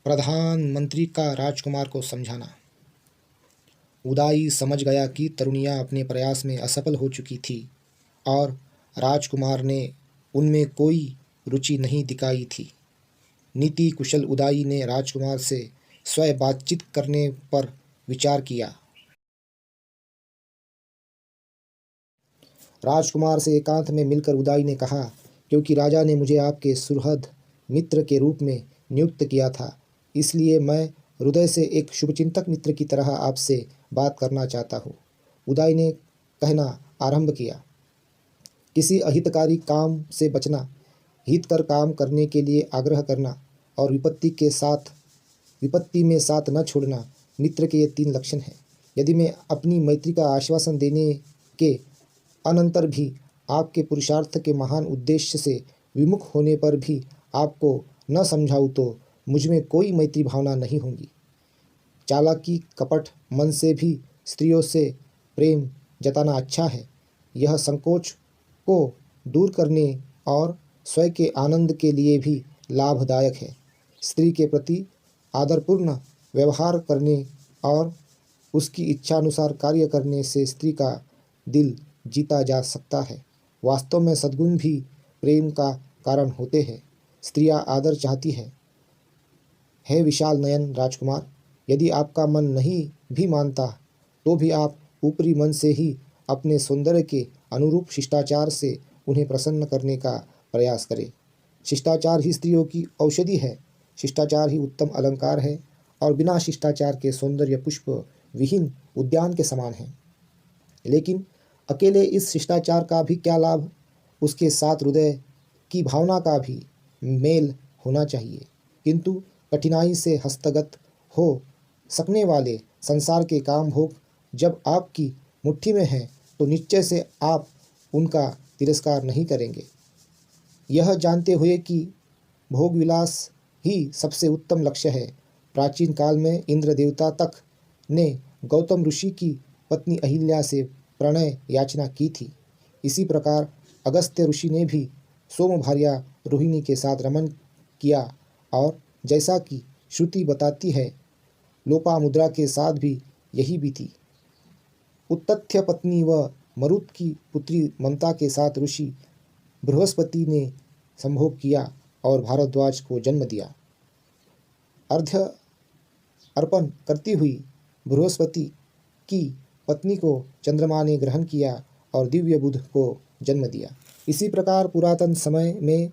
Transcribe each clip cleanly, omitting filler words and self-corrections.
प्रधानमंत्री का राजकुमार को समझाना। उदाई समझ गया कि तरुणियाँ अपने प्रयास में असफल हो चुकी थी और राजकुमार ने उनमें कोई रुचि नहीं दिखाई थी। नीति कुशल उदाई ने राजकुमार से स्वयं बातचीत करने पर विचार किया। राजकुमार से एकांत में मिलकर उदाई ने कहा, क्योंकि राजा ने मुझे आपके सुहृद मित्र के रूप में नियुक्त किया था, इसलिए मैं हृदय से एक शुभचिंतक मित्र की तरह आपसे बात करना चाहता हूँ। उदाई ने कहना आरंभ किया, किसी अहितकारी काम से बचना, हितकर काम करने के लिए आग्रह करना और विपत्ति में साथ न छोड़ना मित्र के ये 3 लक्षण हैं। यदि मैं अपनी मैत्री का आश्वासन देने के अनंतर भी आपके पुरुषार्थ के महान उद्देश्य से विमुख होने पर भी आपको न समझाऊँ तो मुझमें कोई मैत्री भावना नहीं होगी। चालाकी कपट मन से भी स्त्रियों से प्रेम जताना अच्छा है। यह संकोच को दूर करने और स्वयं के आनंद के लिए भी लाभदायक है। स्त्री के प्रति आदरपूर्ण व्यवहार करने और उसकी इच्छानुसार कार्य करने से स्त्री का दिल जीता जा सकता है। वास्तव में सद्गुण भी प्रेम का कारण होते हैं। स्त्रियां आदर चाहती है विशाल नयन राजकुमार, यदि आपका मन नहीं भी मानता तो भी आप ऊपरी मन से ही अपने सौंदर्य के अनुरूप शिष्टाचार से उन्हें प्रसन्न करने का प्रयास करें। शिष्टाचार ही स्त्रियों की औषधि है, शिष्टाचार ही उत्तम अलंकार है और बिना शिष्टाचार के सौंदर्य पुष्प विहीन उद्यान के समान है। लेकिन अकेले इस शिष्टाचार का भी क्या लाभ, उसके साथ हृदय की भावना का भी मेल होना चाहिए। किंतु कठिनाई से हस्तगत हो सकने वाले संसार के काम भोग जब आपकी मुट्ठी में हैं तो निश्चय से आप उनका तिरस्कार नहीं करेंगे। यह जानते हुए कि भोग विलास ही सबसे उत्तम लक्ष्य है, प्राचीन काल में इंद्र देवता तक ने गौतम ऋषि की पत्नी अहिल्या से प्रणय याचना की थी। इसी प्रकार अगस्त्य ऋषि ने भी सोम भार्या रोहिणी के साथ रमन किया और जैसा कि श्रुति बताती है लोपामुद्रा के साथ भी यही बीती। उत्तथ्य पत्नी व मरुत की पुत्री ममता के साथ ऋषि बृहस्पति ने संभोग किया और भारद्वाज को जन्म दिया। अर्घ्य अर्पण करती हुई बृहस्पति की पत्नी को चंद्रमा ने ग्रहण किया और दिव्य बुध को जन्म दिया। इसी प्रकार पुरातन समय में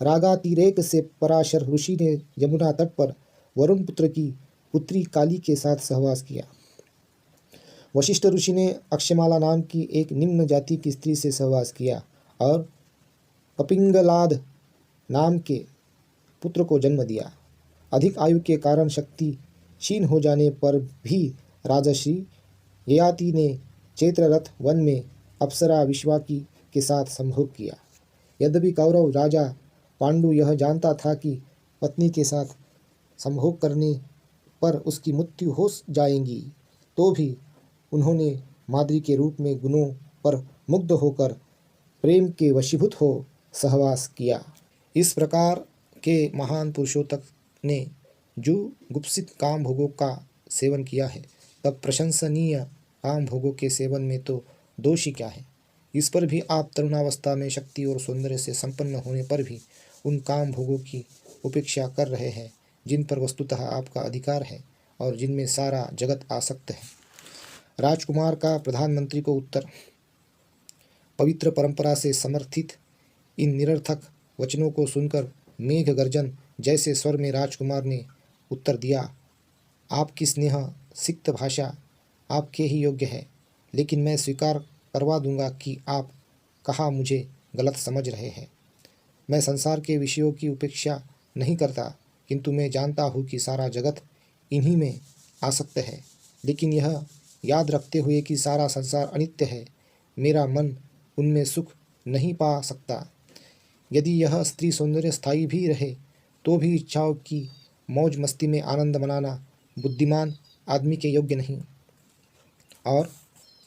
रागातिरेक से पराशर ऋषि ने यमुना तट पर वरुण पुत्र की पुत्री काली के साथ सहवास किया। वशिष्ठ ऋषि ने अक्षमाला नाम की एक निम्न जाति की स्त्री से सहवास किया और कपिंगलाद नाम के पुत्र को जन्म दिया। अधिक आयु के कारण शक्ति क्षीण हो जाने पर भी राजश्री ययाति ने चैत्ररथ वन में अप्सरा विश्वाकी के साथ संभोग किया। यद्यपि कौरव राजा पांडु यह जानता था कि पत्नी के साथ संभोग करने पर उसकी मृत्यु हो जाएगी, तो भी उन्होंने माद्री के रूप में गुणों पर मुग्ध होकर प्रेम के वशीभूत हो सहवास किया। इस प्रकार के महान पुरुषों तक ने जो गुप्सित काम भोगों का सेवन किया है, तब प्रशंसनीय काम भोगों के सेवन में तो दोष ही क्या है। इस पर भी आप तरुणावस्था में शक्ति और सौंदर्य से संपन्न होने पर भी उन काम भोगों की उपेक्षा कर रहे हैं जिन पर वस्तुतः आपका अधिकार है और जिनमें सारा जगत आसक्त है। राजकुमार का प्रधानमंत्री को उत्तर। पवित्र परंपरा से समर्थित इन निरर्थक वचनों को सुनकर मेघ गर्जन जैसे स्वर में राजकुमार ने उत्तर दिया, आपकी स्नेह सिक्त भाषा आपके ही योग्य है, लेकिन मैं स्वीकार करवा दूंगा कि आप कहाँ मुझे गलत समझ रहे हैं। मैं संसार के विषयों की उपेक्षा नहीं करता, किंतु मैं जानता हूँ कि सारा जगत इन्हीं में आसक्त है। लेकिन यह याद रखते हुए कि सारा संसार अनित्य है, मेरा मन उनमें सुख नहीं पा सकता। यदि यह स्त्री सौंदर्य स्थायी भी रहे तो भी इच्छाओं की मौज मस्ती में आनंद मनाना बुद्धिमान आदमी के योग्य नहीं। और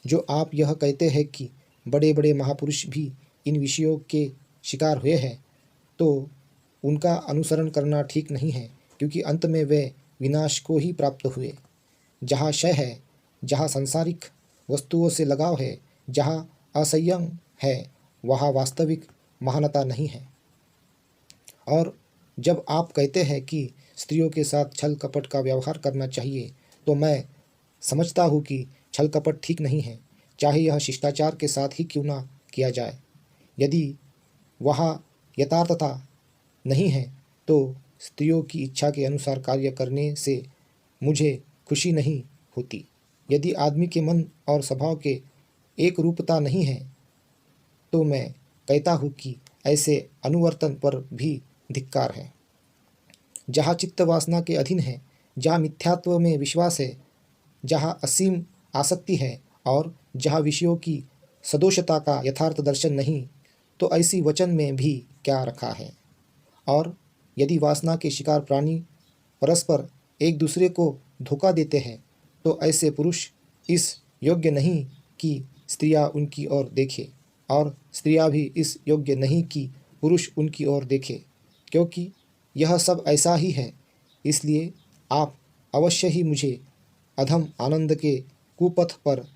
जो आप यह कहते हैं कि बड़े बड़े महापुरुष भी इन विषयों के शिकार हुए हैं, तो उनका अनुसरण करना ठीक नहीं है, क्योंकि अंत में वे विनाश को ही प्राप्त हुए। जहाँ क्षय है, जहाँ सांसारिक वस्तुओं से लगाव है, जहाँ असंयम है, वहाँ वास्तविक महानता नहीं है। और जब आप कहते हैं कि स्त्रियों के साथ छल कपट का व्यवहार करना चाहिए, तो मैं समझता हूँ कि छल कपट ठीक नहीं है, चाहे यह शिष्टाचार के साथ ही क्यों ना किया जाए। यदि वहाँ यथार्थता नहीं है तो स्त्रियों की इच्छा के अनुसार कार्य करने से मुझे खुशी नहीं होती। यदि आदमी के मन और स्वभाव के एक रूपता नहीं है तो मैं कहता हूँ कि ऐसे अनुवर्तन पर भी धिक्कार है। जहाँ चित्त वासना के अधीन है, जहाँ मिथ्यात्व में विश्वास है, जहाँ असीम आसक्ति है और जहाँ विषयों की सदोषता का यथार्थ दर्शन नहीं, तो ऐसी वचन में भी क्या रखा है। और यदि वासना के शिकार प्राणी परस्पर एक दूसरे को धोखा देते हैं, तो ऐसे पुरुष इस योग्य नहीं कि स्त्रियां उनकी ओर देखें, और स्त्रियां भी इस योग्य नहीं कि पुरुष उनकी ओर देखे, क्योंकि यह सब ऐसा ही है। इसलिए आप अवश्य ही मुझे अधम आनंद के कुपथ पर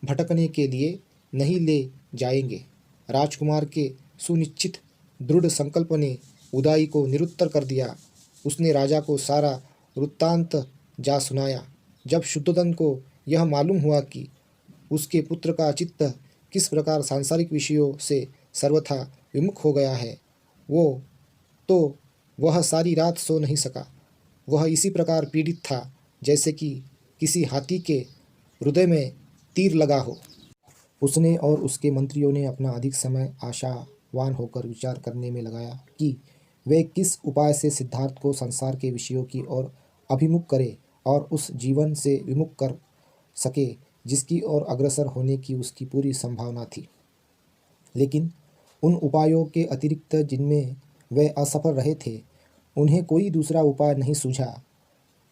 भटकने के लिए नहीं ले जाएंगे। राजकुमार के सुनिश्चित दृढ़ संकल्प ने उदाई को निरुत्तर कर दिया। उसने राजा को सारा वृत्तांत जा सुनाया। जब शुद्धोधन को यह मालूम हुआ कि उसके पुत्र का चित्त किस प्रकार सांसारिक विषयों से सर्वथा विमुख हो गया है, तो वह सारी रात सो नहीं सका। वह इसी प्रकार पीड़ित था जैसे कि किसी हाथी के हृदय में तीर लगा हो। उसने और उसके मंत्रियों ने अपना अधिक समय आशावान होकर विचार करने में लगाया कि वे किस उपाय से सिद्धार्थ को संसार के विषयों की ओर अभिमुख करे और उस जीवन से विमुख कर सके जिसकी ओर अग्रसर होने की उसकी पूरी संभावना थी। लेकिन उन उपायों के अतिरिक्त जिनमें वे असफल रहे थे, उन्हें कोई दूसरा उपाय नहीं सूझा।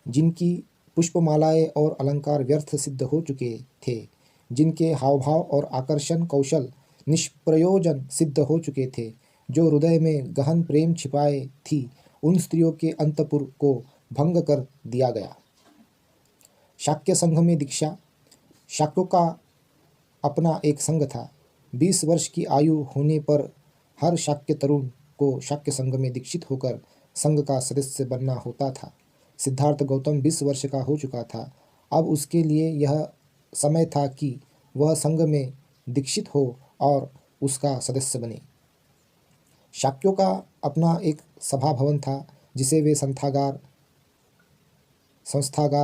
जिनकी पुष्पमालाएं और अलंकार व्यर्थ सिद्ध हो चुके थे, जिनके हावभाव और आकर्षण कौशल निष्प्रयोजन सिद्ध हो चुके थे, जो हृदय में गहन प्रेम छिपाए थी, उन स्त्रियों के अंतपुर को भंग कर दिया गया। शाक्य संघ में दीक्षा। शाक्यों का अपना एक संघ था। 20 वर्ष की आयु होने पर हर शाक्य तरुण को शाक्य संघ में दीक्षित होकर संघ का सदस्य बनना होता था। सिद्धार्थ गौतम 20 वर्ष का हो चुका था। अब उसके लिए यह समय था कि वह संघ में दीक्षित हो और उसका सदस्य बने। शाक्यों का अपना एक सभा भवन था जिसे वे संस्थागार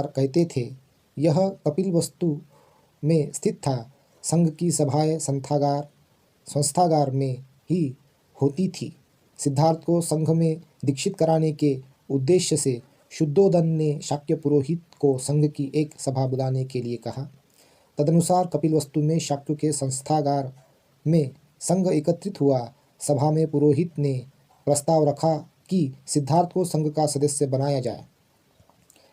कहते थे। यह कपिलवस्तु में स्थित था। संघ की सभाएं संस्थागार में ही होती थी। सिद्धार्थ को संघ में दीक्षित कराने के उद्देश्य से शुद्धोधन ने शाक्य पुरोहित को संघ की एक सभा बुलाने के लिए कहा। तदनुसार कपिलवस्तु में शाक्यों के संस्थागार में संघ एकत्रित हुआ। सभा में पुरोहित ने प्रस्ताव रखा कि सिद्धार्थ को संघ का सदस्य बनाया जाए।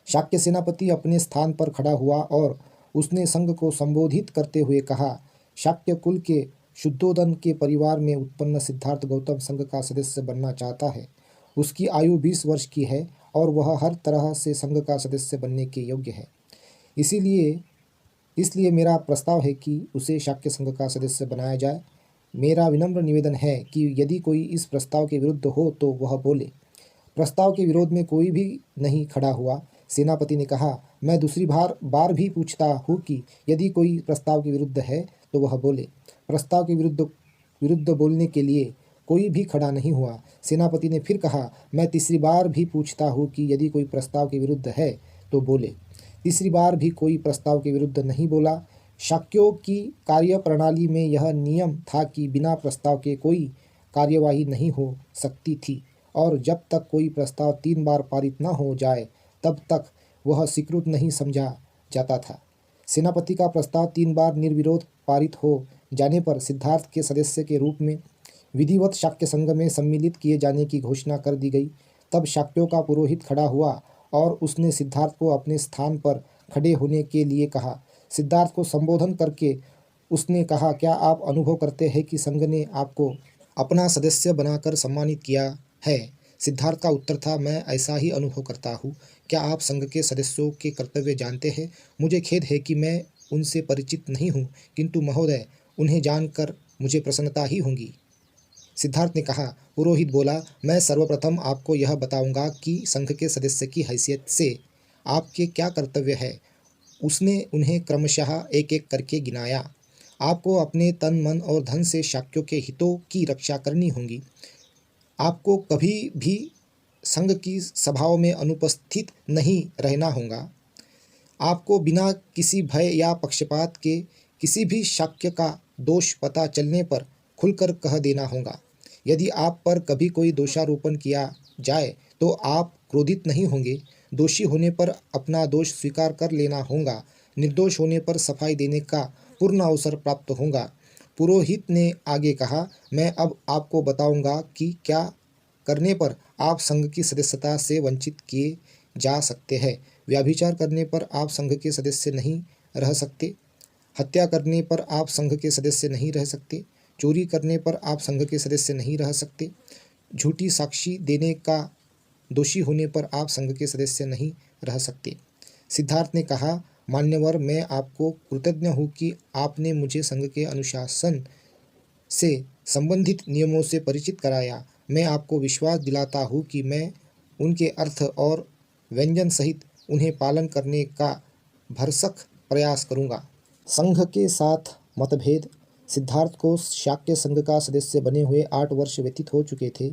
शाक्य सेनापति अपने स्थान पर खड़ा हुआ और उसने संघ को संबोधित करते हुए कहा, शाक्य कुल के शुद्धोधन के परिवार में उत्पन्न सिद्धार्थ गौतम संघ का सदस्य बनना चाहता है। उसकी आयु 20 वर्ष की है और वह हर तरह से संघ का सदस्य बनने के योग्य है। इसलिए मेरा प्रस्ताव है कि उसे शाक्य संघ का सदस्य बनाया जाए। मेरा विनम्र निवेदन है कि यदि कोई इस प्रस्ताव के विरुद्ध हो तो वह बोले। प्रस्ताव के विरोध में कोई भी नहीं खड़ा हुआ। सेनापति ने कहा, मैं दूसरी बार भी पूछता हूँ कि यदि कोई प्रस्ताव के विरुद्ध है तो वह बोले। प्रस्ताव के विरुद्ध बोलने के लिए कोई भी खड़ा नहीं हुआ। सेनापति ने फिर कहा, मैं तीसरी बार भी पूछता हूँ कि यदि कोई प्रस्ताव के विरुद्ध है तो बोले। तीसरी बार भी कोई प्रस्ताव के विरुद्ध नहीं बोला। शाक्यों की कार्य प्रणाली में यह नियम था कि बिना प्रस्ताव के कोई कार्यवाही नहीं हो सकती थी और जब तक कोई प्रस्ताव 3 बार पारित न हो जाए तब तक वह स्वीकृत नहीं समझा जाता था। सेनापति का प्रस्ताव 3 बार निर्विरोध पारित हो जाने पर सिद्धार्थ के सदस्य के रूप में विधिवत शाक्य संघ में सम्मिलित किए जाने की घोषणा कर दी गई। तब शाक्यों का पुरोहित खड़ा हुआ और उसने सिद्धार्थ को अपने स्थान पर खड़े होने के लिए कहा। सिद्धार्थ को संबोधन करके उसने कहा, क्या आप अनुभव करते हैं कि संघ ने आपको अपना सदस्य बनाकर सम्मानित किया है? सिद्धार्थ का उत्तर था, मैं ऐसा ही अनुभव करता हूँ। क्या आप संघ के सदस्यों के कर्तव्य जानते हैं? मुझे खेद है कि मैं उनसे परिचित नहीं हूँ, किंतु महोदय, उन्हें जानकर मुझे प्रसन्नता ही होगी। सिद्धार्थ ने कहा। पुरोहित बोला, मैं सर्वप्रथम आपको यह बताऊंगा कि संघ के सदस्य की हैसियत से आपके क्या कर्तव्य है। उसने उन्हें क्रमशः एक एक करके गिनाया। आपको अपने तन मन और धन से शाक्यों के हितों की रक्षा करनी होगी। आपको कभी भी संघ की सभाओं में अनुपस्थित नहीं रहना होगा। आपको बिना किसी भय या पक्षपात के किसी भी शाक्य का दोष पता चलने पर खुलकर कह देना होगा। यदि आप पर कभी कोई दोषारोपण किया जाए तो आप क्रोधित नहीं होंगे। दोषी होने पर अपना दोष स्वीकार कर लेना होगा। निर्दोष होने पर सफाई देने का पूर्ण अवसर प्राप्त होगा। पुरोहित ने आगे कहा, मैं अब आपको बताऊंगा कि क्या करने पर आप संघ की सदस्यता से वंचित किए जा सकते हैं। व्यभिचार करने पर आप संघ के सदस्य नहीं रह सकते। हत्या करने पर आप संघ के सदस्य नहीं रह सकते। चोरी करने पर आप संघ के सदस्य नहीं रह सकते। झूठी साक्षी देने का दोषी होने पर आप संघ के सदस्य नहीं रह सकते। सिद्धार्थ ने कहा, मान्यवर, मैं आपको कृतज्ञ हूँ कि आपने मुझे संघ के अनुशासन से संबंधित नियमों से परिचित कराया। मैं आपको विश्वास दिलाता हूँ कि मैं उनके अर्थ और व्यंजन सहित उन्हें पालन करने का भरसक प्रयास करूँगा। संघ के साथ मतभेद। सिद्धार्थ को शाक्य संघ का सदस्य बने हुए 8 वर्ष व्यतीत हो चुके थे।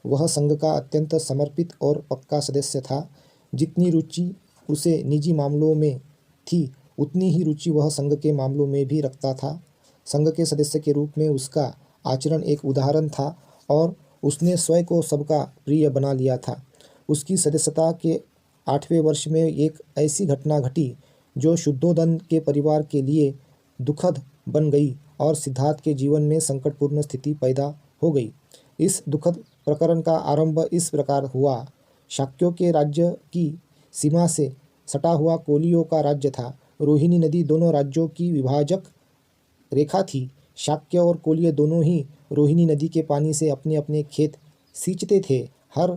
वह संघ का अत्यंत समर्पित और पक्का सदस्य था। जितनी रुचि उसे निजी मामलों में थी, उतनी ही रुचि वह संघ के मामलों में भी रखता था। संघ के सदस्य के रूप में उसका आचरण एक उदाहरण था और उसने स्वयं को सबका प्रिय बना लिया था। उसकी सदस्यता के 8वें वर्ष में एक ऐसी घटना घटी जो शुद्धोदन के परिवार के लिए दुखद बन गई और सिद्धार्थ के जीवन में संकटपूर्ण स्थिति पैदा हो गई। इस दुखद प्रकरण का आरंभ इस प्रकार हुआ। शाक्यों के राज्य की सीमा से सटा हुआ कोलियों का राज्य था। रोहिणी नदी दोनों राज्यों की विभाजक रेखा थी। शाक्य और कोलिय दोनों ही रोहिणी नदी के पानी से अपने अपने खेत सींचते थे। हर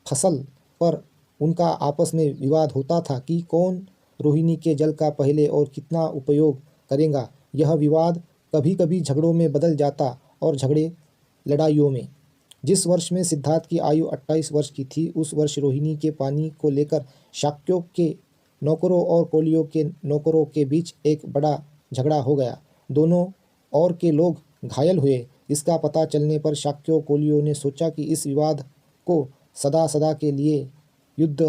फसल पर उनका आपस में विवाद होता था कि कौन रोहिणी के जल का पहले और कितना उपयोग करेगा। यह विवाद कभी कभी झगड़ों में बदल जाता और झगड़े लड़ाइयों में। जिस वर्ष में सिद्धार्थ की आयु 28 वर्ष की थी, उस वर्ष रोहिणी के पानी को लेकर शाक्यों के नौकरों और कोलियों के नौकरों के बीच एक बड़ा झगड़ा हो गया। दोनों ओर के लोग घायल हुए। इसका पता चलने पर शाक्यों कोलियों ने सोचा कि इस विवाद को सदा सदा के लिए युद्ध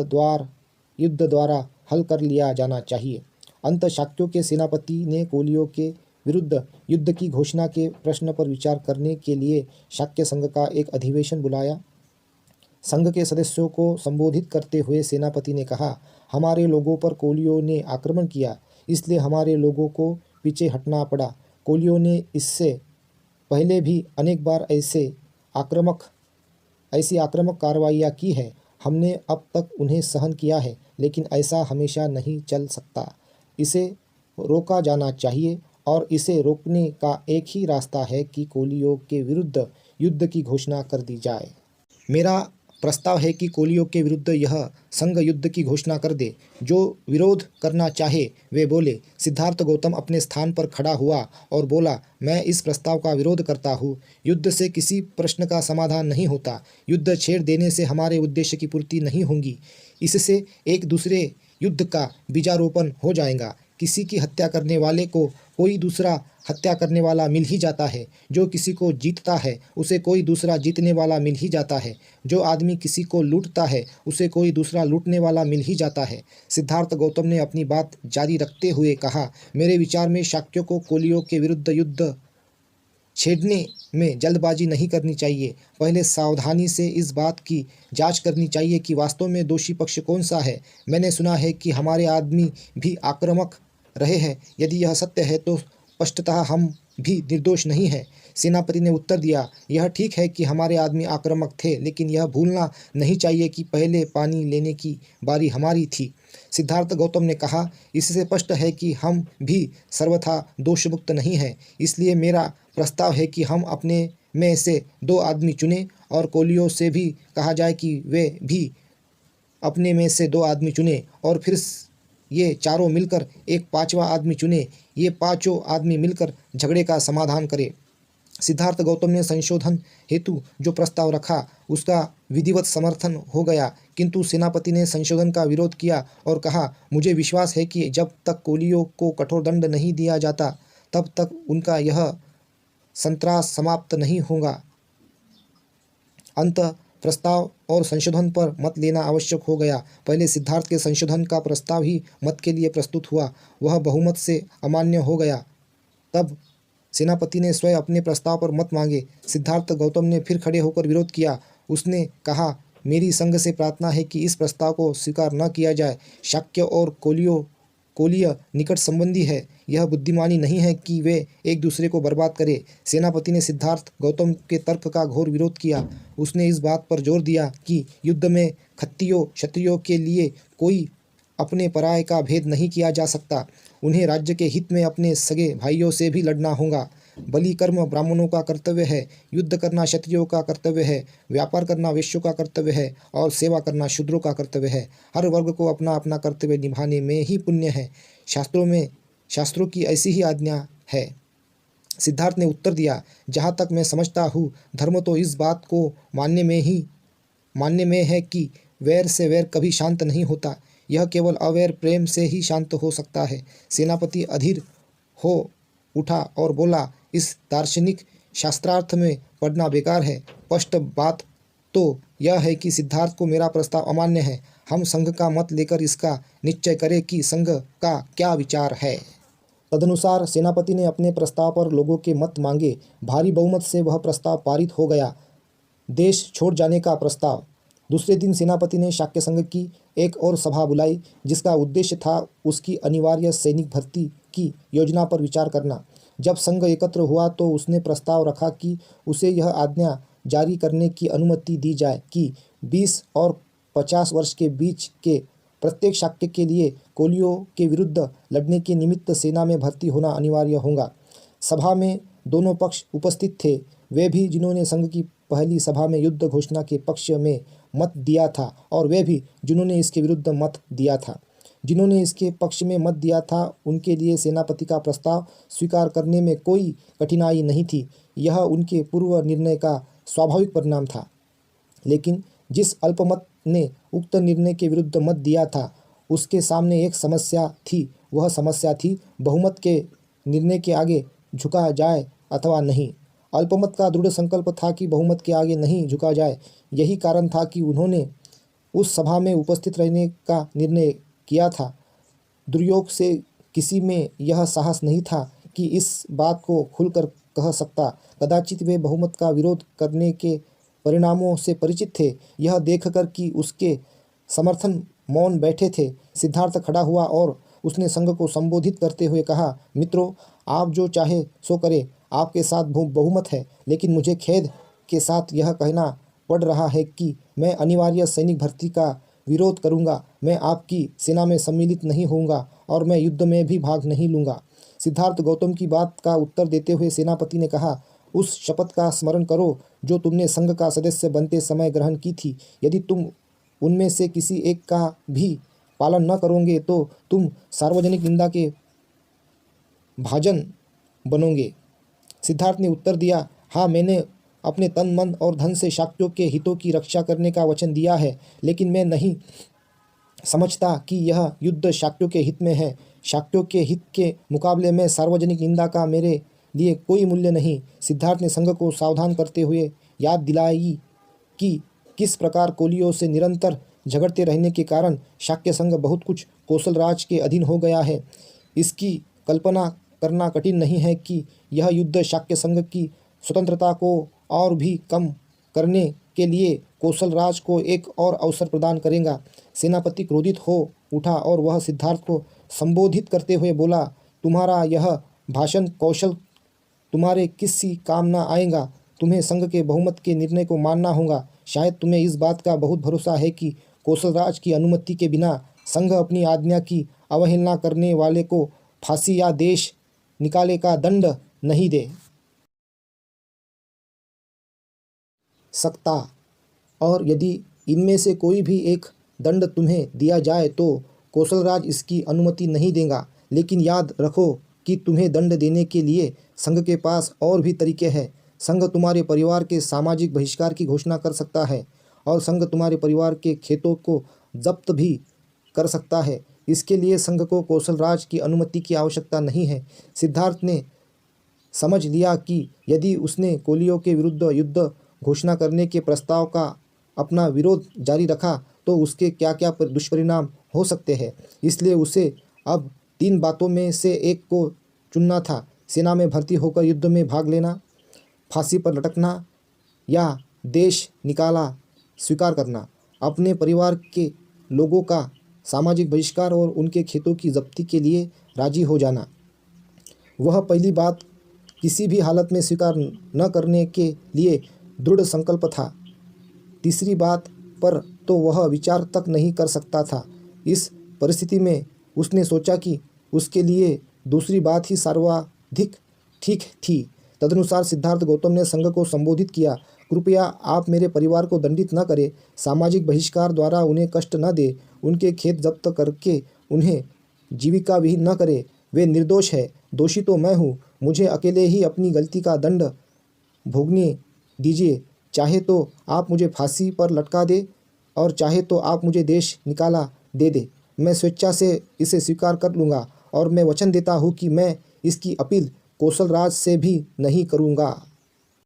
द्वारा हल कर लिया जाना चाहिए। अंत शाक्यों के सेनापति ने कोलियों के विरुद्ध युद्ध की घोषणा के प्रश्न पर विचार करने के लिए शाक्य संघ का एक अधिवेशन बुलाया। संघ के सदस्यों को संबोधित करते हुए सेनापति ने कहा, हमारे लोगों पर कोलियों ने आक्रमण किया, इसलिए हमारे लोगों को पीछे हटना पड़ा। कोलियों ने इससे पहले भी अनेक बार ऐसी आक्रामक कार्रवाइयाँ की है। हमने अब तक उन्हें सहन किया है, लेकिन ऐसा हमेशा नहीं चल सकता। इसे रोका जाना चाहिए और इसे रोकने का एक ही रास्ता है कि कोलियों के विरुद्ध युद्ध की घोषणा कर दी जाए। मेरा प्रस्ताव है कि कोलियों के विरुद्ध यह संघ युद्ध की घोषणा कर दे। जो विरोध करना चाहे वे बोले। सिद्धार्थ गौतम अपने स्थान पर खड़ा हुआ और बोला, मैं इस प्रस्ताव का विरोध करता हूँ। युद्ध से किसी प्रश्न का समाधान नहीं होता। युद्ध छेड़ देने से हमारे उद्देश्य की पूर्ति नहीं होगी। इससे एक दूसरे युद्ध का बीजारोपण हो जाएगा। किसी की हत्या करने वाले को कोई दूसरा हत्या करने वाला मिल ही जाता है। जो किसी को जीतता है उसे कोई दूसरा जीतने वाला मिल ही जाता है। जो आदमी किसी को लूटता है उसे कोई दूसरा लूटने वाला मिल ही जाता है। सिद्धार्थ गौतम ने अपनी बात जारी रखते हुए कहा, मेरे विचार में शाक्यों को कोलियों के विरुद्ध युद्ध छेड़ने में जल्दबाजी नहीं करनी चाहिए। पहले सावधानी से इस बात की जांच करनी चाहिए कि वास्तव में दोषी पक्ष कौन सा है। मैंने सुना है कि हमारे आदमी भी आक्रामक रहे हैं। यदि यह सत्य है तो स्पष्टतः हम भी निर्दोष नहीं हैं। सेनापति ने उत्तर दिया, यह ठीक है कि हमारे आदमी आक्रामक थे, लेकिन यह भूलना नहीं चाहिए कि पहले पानी लेने की बारी हमारी थी। सिद्धार्थ गौतम ने कहा, इससे स्पष्ट है कि हम भी सर्वथा दोषमुक्त नहीं हैं। इसलिए मेरा प्रस्ताव है कि हम अपने में से 2 आदमी चुनें और कोलियों से भी कहा जाए कि वे भी अपने में से 2 आदमी चुने और फिर ये चारों मिलकर एक 5वां आदमी चुने। ये 5 आदमी मिलकर झगड़े का समाधान करें। सिद्धार्थ गौतम ने संशोधन हेतु जो प्रस्ताव रखा उसका विधिवत समर्थन हो गया, किंतु सेनापति ने संशोधन का विरोध किया और कहा, मुझे विश्वास है कि जब तक कोलियों को कठोर दंड नहीं दिया जाता तब तक उनका यह संत्रास समाप्त नहीं होगा। अंततः प्रस्ताव और संशोधन पर मत लेना आवश्यक हो गया। पहले सिद्धार्थ के संशोधन का प्रस्ताव ही मत के लिए प्रस्तुत हुआ, वह बहुमत से अमान्य हो गया। तब सेनापति ने स्वयं अपने प्रस्ताव पर मत मांगे। सिद्धार्थ गौतम ने फिर खड़े होकर विरोध किया। उसने कहा, मेरी संघ से प्रार्थना है कि इस प्रस्ताव को स्वीकार न किया जाए। शाक्य और कोलीय निकट संबंधी है। यह बुद्धिमानी नहीं है कि वे एक दूसरे को बर्बाद करें। सेनापति ने सिद्धार्थ गौतम के तर्क का घोर विरोध किया। उसने इस बात पर जोर दिया कि युद्ध में खत्तियों क्षत्रियों के लिए कोई अपने पराये का भेद नहीं किया जा सकता। उन्हें राज्य के हित में अपने सगे भाइयों से भी लड़ना होगा। बलि कर्म ब्राह्मणों का कर्तव्य है, युद्ध करना क्षत्रियों का कर्तव्य है, व्यापार करना वैश्यों का कर्तव्य है और सेवा करना शूद्रों का कर्तव्य है। हर वर्ग को अपना अपना कर्तव्य निभाने में ही पुण्य है। शास्त्रों की ऐसी ही आज्ञा है। सिद्धार्थ ने उत्तर दिया, जहाँ तक मैं समझता हूँ धर्म तो इस बात को मानने में है कि वैर से वैर कभी शांत नहीं होता। यह केवल अवैर प्रेम से ही शांत हो सकता है। सेनापति अधीर हो उठा और बोला, इस दार्शनिक शास्त्रार्थ में पढ़ना बेकार है। स्पष्ट बात तो यह है कि सिद्धार्थ को मेरा प्रस्ताव अमान्य है। हम संघ का मत लेकर इसका निश्चय करें कि संघ का क्या विचार है। तदनुसार सेनापति ने अपने प्रस्ताव पर लोगों के मत मांगे। भारी बहुमत से वह प्रस्ताव पारित हो गया। देश छोड़ जाने का प्रस्ताव। दूसरे दिन सेनापति ने शाक्य संघ की एक और सभा बुलाई, जिसका उद्देश्य था उसकी अनिवार्य सैनिक भर्ती की योजना पर विचार करना। जब संघ एकत्र हुआ तो उसने प्रस्ताव रखा कि उसे यह आज्ञा जारी करने की अनुमति दी जाए कि 20 और 50 वर्ष के बीच के प्रत्येक शाक्य के लिए कोलियों के विरुद्ध लड़ने के निमित्त सेना में भर्ती होना अनिवार्य होगा। सभा में दोनों पक्ष उपस्थित थे, वे भी जिन्होंने संघ की पहली सभा में युद्ध घोषणा के पक्ष में मत दिया था और वे भी जिन्होंने इसके विरुद्ध मत दिया था। जिन्होंने इसके पक्ष में मत दिया था उनके लिए सेनापति का प्रस्ताव स्वीकार करने में कोई कठिनाई नहीं थी। यह उनके पूर्व निर्णय का स्वाभाविक परिणाम था। लेकिन जिस अल्पमत ने उक्त निर्णय के विरुद्ध मत दिया था उसके सामने एक समस्या थी। वह समस्या थी बहुमत के निर्णय के आगे झुका जाए अथवा नहीं। अल्पमत का दृढ़ संकल्प था कि बहुमत के आगे नहीं झुका जाए। यही कारण था कि उन्होंने उस सभा में उपस्थित रहने का निर्णय किया था। दुर्योग से किसी में यह साहस नहीं था कि इस बात को खुलकर कह सकता। कदाचित वे बहुमत का विरोध करने के परिणामों से परिचित थे। यह देखकर कि उसके समर्थन मौन बैठे थे, सिद्धार्थ खड़ा हुआ और उसने संघ को संबोधित करते हुए कहा, मित्रों, आप जो चाहे सो करें, आपके साथ बहुमत है, लेकिन मुझे खेद के साथ यह कहना पड़ रहा है कि मैं अनिवार्य सैनिक भर्ती का विरोध करूंगा। मैं आपकी सेना में सम्मिलित नहीं होऊंगा और मैं युद्ध में भी भाग नहीं लूँगा। सिद्धार्थ गौतम की बात का उत्तर देते हुए सेनापति ने कहा, उस शपथ का स्मरण करो जो तुमने संघ का सदस्य बनते समय ग्रहण की थी। यदि तुम उनमें से किसी एक का भी पालन न करोगे तो तुम सार्वजनिक निंदा के भाजन बनोगे। सिद्धार्थ ने उत्तर दिया, हाँ, मैंने अपने तन मन और धन से शाक्यों के हितों की रक्षा करने का वचन दिया है, लेकिन मैं नहीं समझता कि यह युद्ध शाक्यों के हित में है। शाक्यों के हित के मुकाबले में सार्वजनिक निंदा का मेरे लिए कोई मूल्य नहीं। सिद्धार्थ ने संघ को सावधान करते हुए याद दिलाई कि किस प्रकार कोलियों से निरंतर झगड़ते रहने के कारण शाक्य संघ बहुत कुछ कौशल राज के अधीन हो गया है। इसकी कल्पना करना कठिन नहीं है कि यह युद्ध शाक्य संघ की स्वतंत्रता को और भी कम करने के लिए कौशल राज को एक और अवसर प्रदान करेगा। सेनापति क्रोधित हो उठा और वह सिद्धार्थ को संबोधित करते हुए बोला, तुम्हारा यह भाषण कौशल तुम्हारे किसी काम न आएगा। तुम्हें संघ के बहुमत के निर्णय को मानना होगा। शायद तुम्हें इस बात का बहुत भरोसा है कि कौशल राज की अनुमति के बिना संघ अपनी आज्ञा की अवहेलना करने वाले को फांसी या देश निकाले का दंड नहीं दे। सकता, और यदि इनमें से कोई भी एक दंड तुम्हें दिया जाए तो कौशलराज इसकी अनुमति नहीं देगा। लेकिन याद रखो कि तुम्हें दंड देने के लिए संघ के पास और भी तरीके हैं। संघ तुम्हारे परिवार के सामाजिक बहिष्कार की घोषणा कर सकता है और संघ तुम्हारे परिवार के खेतों को जब्त भी कर सकता है। इसके लिए संघ को कौशलराज की अनुमति की आवश्यकता नहीं है। सिद्धार्थ ने समझ लिया कि यदि उसने कोलियों के विरुद्ध युद्ध घोषणा करने के प्रस्ताव का अपना विरोध जारी रखा तो उसके क्या क्या दुष्परिणाम हो सकते हैं। इसलिए उसे अब 3 बातों में से एक को चुनना था: सेना में भर्ती होकर युद्ध में भाग लेना, फांसी पर लटकना, या देश निकाला स्वीकार करना। अपने परिवार के लोगों का सामाजिक बहिष्कार और उनके खेतों की जब्ती के लिए राजी हो जाना। वह पहली बात किसी भी हालत में स्वीकार न करने के लिए दृढ़ संकल्प था। तीसरी बात पर तो वह विचार तक नहीं कर सकता था। इस परिस्थिति में उसने सोचा कि उसके लिए दूसरी बात ही सर्वाधिक ठीक थी। तदनुसार सिद्धार्थ गौतम ने संघ को संबोधित किया: कृपया आप मेरे परिवार को दंडित न करें, सामाजिक बहिष्कार द्वारा उन्हें कष्ट न दें, उनके खेत जब्त करके उन्हें जीविका भी न करें। वे निर्दोष है, दोषी तो मैं हूँ। मुझे अकेले ही अपनी गलती का दंड भोगने दीजिए। चाहे तो आप मुझे फांसी पर लटका दे और चाहे तो आप मुझे देश निकाला दे दे। मैं स्वेच्छा से इसे स्वीकार कर लूँगा और मैं वचन देता हूँ कि मैं इसकी अपील कौशलराज से भी नहीं करूँगा।